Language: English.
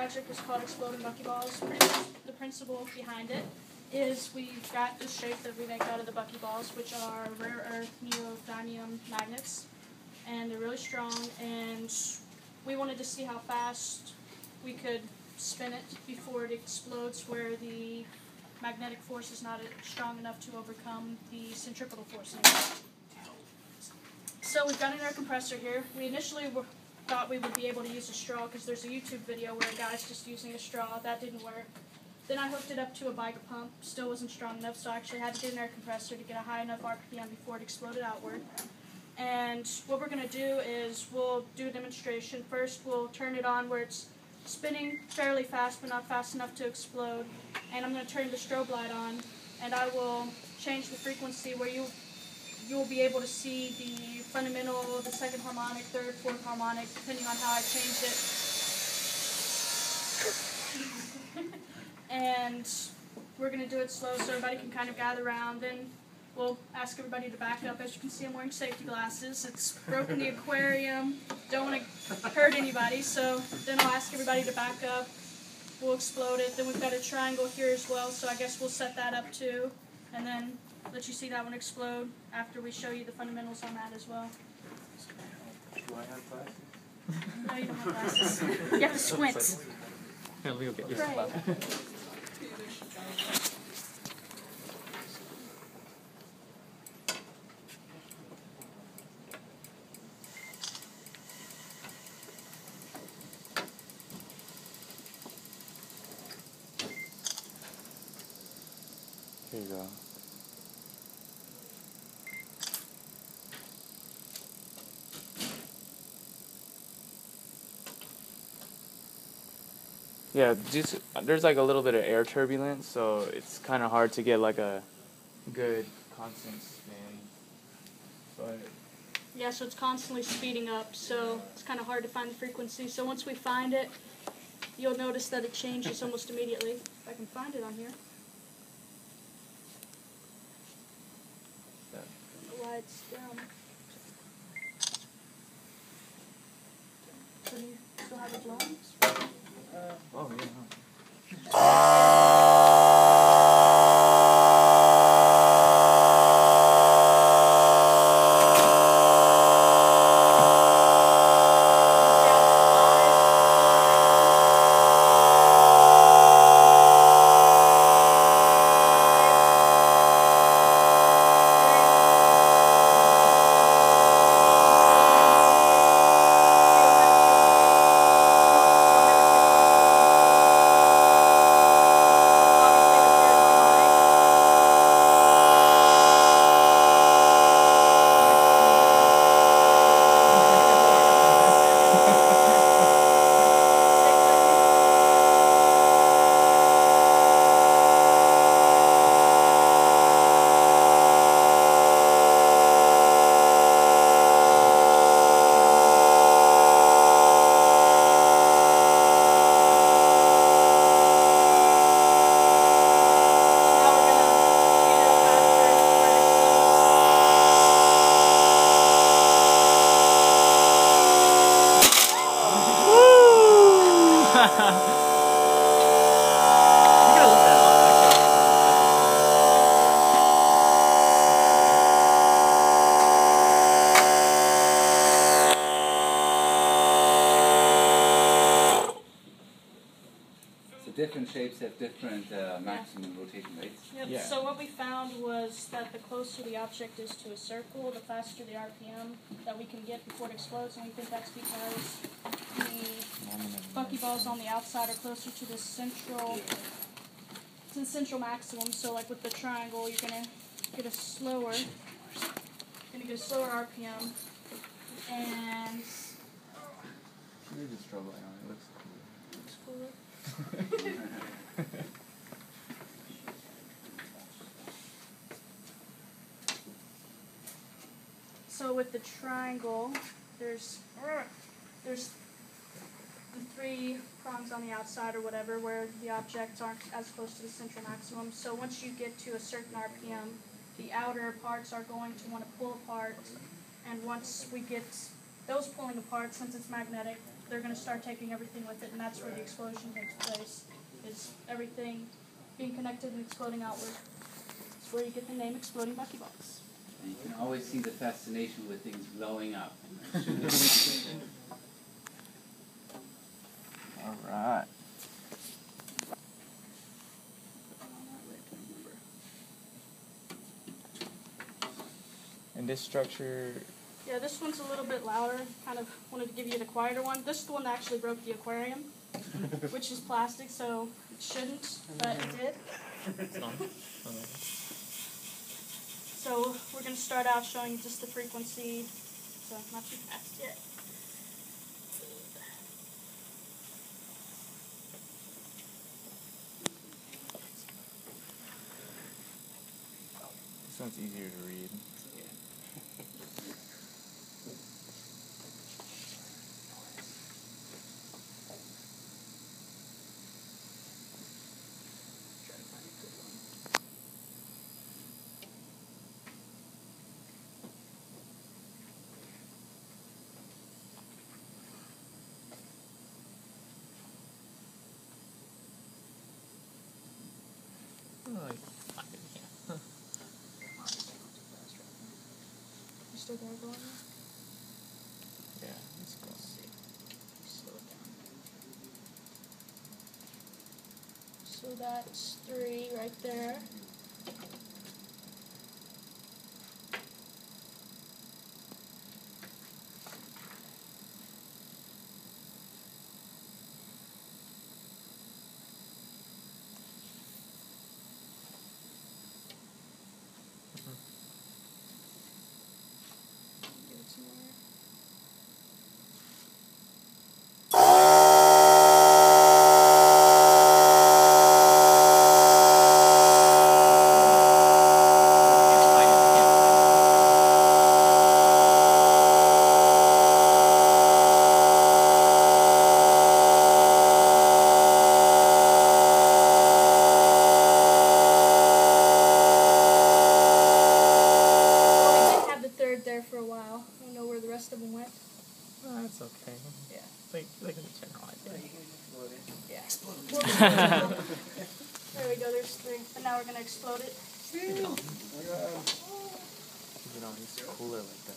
project is called Exploding Buckyballs. Pretty much the principle behind it is we've got this shape that we make out of the buckyballs, which are rare earth neodymium magnets, and they're really strong, and we wanted to see how fast we could spin it before it explodes, where the magnetic force is not strong enough to overcome the centripetal force anymore. So we've got an air compressor here. We initially thought we would be able to use a straw because there's a YouTube video where a guy's just using a straw. That didn't work. Then I hooked it up to a bike pump. Still wasn't strong enough, so I actually had to get an air compressor to get a high enough RPM before it exploded outward. And what we're going to do is we'll do a demonstration. First, we'll turn it on where it's spinning fairly fast, but not fast enough to explode. And I'm going to turn the strobe light on, and I will change the frequency where you'll be able to see the fundamental, the second harmonic, third, fourth harmonic, depending on how I changed it. And we're going to do it slow so everybody can kind of gather around. Then we'll ask everybody to back up. As you can see, I'm wearing safety glasses. It's broken the aquarium. Don't want to hurt anybody, so then I'll ask everybody to back up. We'll explode it. Then we've got a triangle here as well, so I guess we'll set that up too. And then let you see that one explode after we show you the fundamentals on that as well. Do I have glasses? No, you don't have glasses. You have to squint. Here, let me go get your Right. glasses. Here you go. Yeah, just there's like a little bit of air turbulence, so it's kind of hard to get like a good constant spin. But Yeah, so it's constantly speeding up, so it's kind of hard to find the frequency. So once we find it, you'll notice that it changes almost immediately. If I can find it on here. yeah. Why it's down. So do you still have it blowing? Oh yeah. Different shapes have different maximum rotation rates. Yep. Yeah. So what we found was that the closer the object is to a circle, the faster the RPM that we can get before it explodes, and we think that's because the buckyballs on the outside are closer to the central maximum. So like with the triangle, you're gonna get a slower RPM, and Maybe the strobe light on it looks cool. looks cooler. So with the triangle, there's the 3 prongs on the outside or whatever where the objects aren't as close to the central maximum. So once you get to a certain RPM, the outer parts are going to want to pull apart, and once we get those pulling apart, since it's magnetic, they're going to start taking everything with it, and that's where the explosion takes place, is everything being connected and exploding outward. That's where you get the name Exploding Buckyballs. And you can always see the fascination with things blowing up. All right. And this structure. Yeah, this one's a little bit louder. Kind of wanted to give you the quieter one. This is the one that actually broke the aquarium, which is plastic, so it shouldn't, but it did. So we're going to start out showing you just the frequency, so not too fast yet. This one's easier to read. You still got it going? Yeah, let's go. Slow it down. So that's 3 right there. Give it some more. There for a while. I don't know where the rest of them went. That's okay. Yeah. Like a general idea. Yeah. There we go, there's 3. And now we're going to explode it. Keep it on. It's cooler like that.